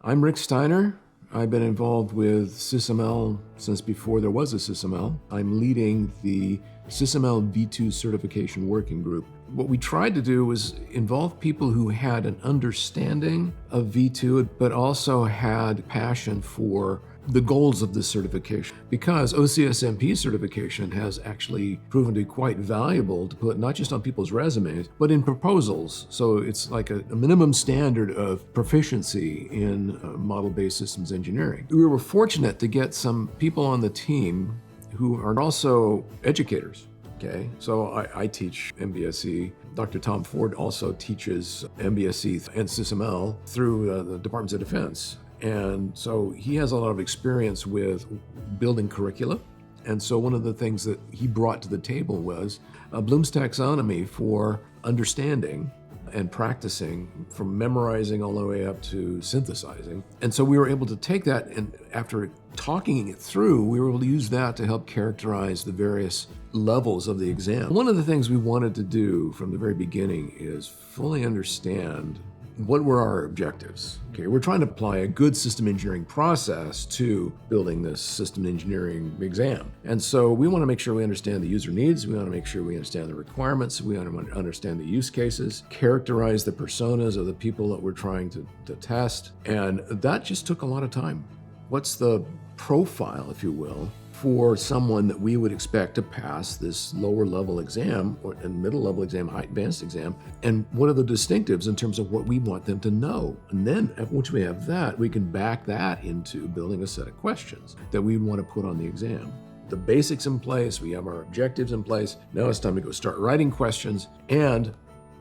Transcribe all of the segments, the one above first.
I'm Rick Steiner. I've been involved with SysML since before there was a SysML. I'm leading the SysMLv2 Certification Working Group. What we tried to do was involve people who had an understanding of V2, but also had passion for the goals of this certification. Because OCSMP certification has actually proven to be quite valuable to put not just on people's resumes, but in proposals. So it's like a minimum standard of proficiency in model-based systems engineering. We were fortunate to get some people on the team who are also educators. Okay, so I teach MBSE. Dr. Tom Ford also teaches MBSE and SysML through the Departments of Defense. And so he has a lot of experience with building curricula. And so one of the things that he brought to the table was Bloom's taxonomy for understanding and practicing, from memorizing all the way up to synthesizing. And so we were able to take that, and after talking it through, we were able to use that to help characterize the various levels of the exam. One of the things we wanted to do from the very beginning is fully understand what were our objectives. Okay, we're trying to apply a good system engineering process to building this system engineering exam. And so we want to make sure we understand the user needs, we want to make sure we understand the requirements, we want to understand the use cases, characterize the personas of the people that we're trying to test. And that just took a lot of time. What's the profile, if you will, for someone that we would expect to pass this lower level exam or middle level exam, high advanced exam, and what are the distinctives in terms of what we want them to know? And then once we have that, we can back that into building a set of questions that we want to put on the exam. The basics in place, we have our objectives in place. Now it's time to go start writing questions. And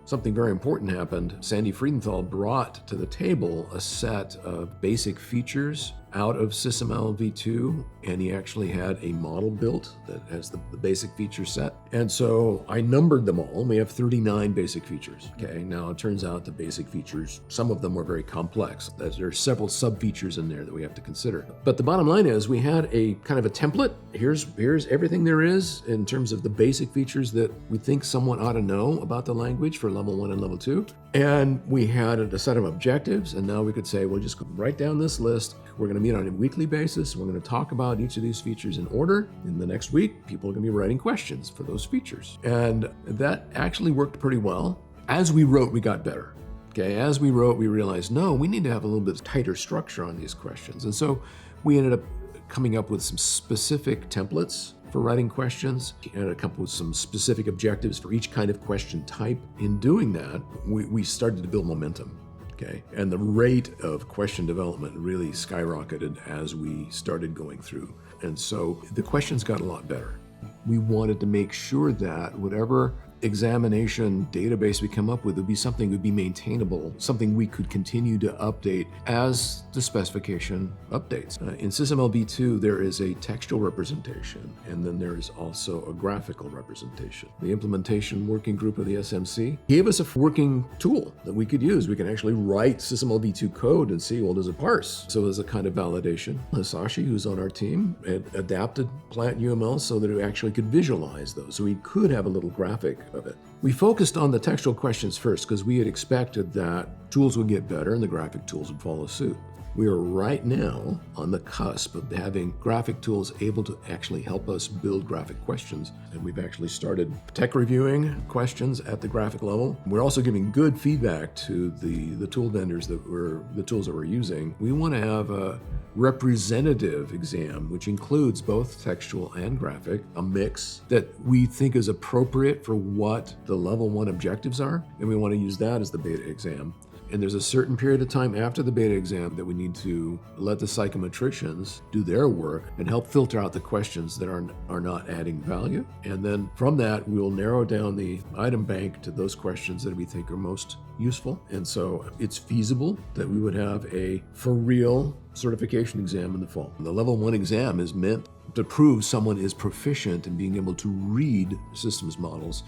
something very important happened. Sandy Friedenthal brought to the table a set of basic features out of SysMLv2, and he actually had a model built that has the basic feature set. And so I numbered them all, and we have 39 basic features. Okay, now it turns out the basic features, some of them were very complex. There are several sub-features in there that we have to consider. But the bottom line is we had a kind of a template. Here's everything there is in terms of the basic features that we think someone ought to know about the language for level 1 and level 2. And we had a set of objectives, and now we could say, well, just write down this list. We're going to meet on a weekly basis. We're going to talk about each of these features in order. In the next week, people are going to be writing questions for those features. And that actually worked pretty well. As we wrote, we got better. Okay, as we wrote, we realized, no, we need to have a little bit tighter structure on these questions. And so we ended up coming up with some specific templates for writing questions, and a couple with some specific objectives for each kind of question type. In doing that, we started to build momentum. Okay, and the rate of question development really skyrocketed as we started going through. And so the questions got a lot better. We wanted to make sure that whatever examination database we come up with would be something that would be maintainable, something we could continue to update as the specification updates. In SysMLv2, there is a textual representation, and then there is also a graphical representation. The implementation working group of the SMC gave us a working tool that we could use. We can actually write SysMLv2 code and see, well, does it parse? So there's a kind of validation. Hisashi, who's on our team, had adapted Plant UML so that it actually could visualize those, so we could have a little graphic of it. We focused on the textual questions first because we had expected that tools would get better and the graphic tools would follow suit. We are right now on the cusp of having graphic tools able to actually help us build graphic questions. And we've actually started tech reviewing questions at the graphic level. We're also giving good feedback to the tool vendors the tools that we're using. We want to have a representative exam, which includes both textual and graphic, a mix that we think is appropriate for what the level 1 objectives are. And we want to use that as the beta exam. And there's a certain period of time after the beta exam that we need to let the psychometricians do their work and help filter out the questions that are not adding value. And then from that, we'll narrow down the item bank to those questions that we think are most useful. And so it's feasible that we would have a for real certification exam in the fall. The level 1 exam is meant to prove someone is proficient in being able to read systems models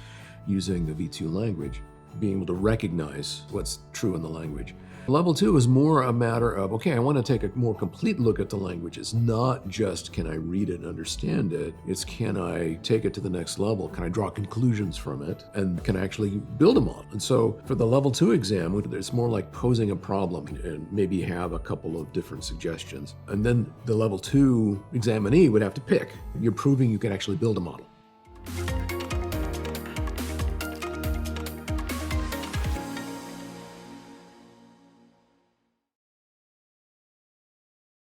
using the V2 language. being able to recognize what's true in the language. Level 2 is more a matter of, okay, I want to take a more complete look at the language. It's not just can I read it and understand it, it's can I take it to the next level? Can I draw conclusions from it? And can I actually build a model? And so for the Level 2 exam, it's more like posing a problem and maybe have a couple of different suggestions. And then the Level 2 examinee would have to pick. You're proving you can actually build a model.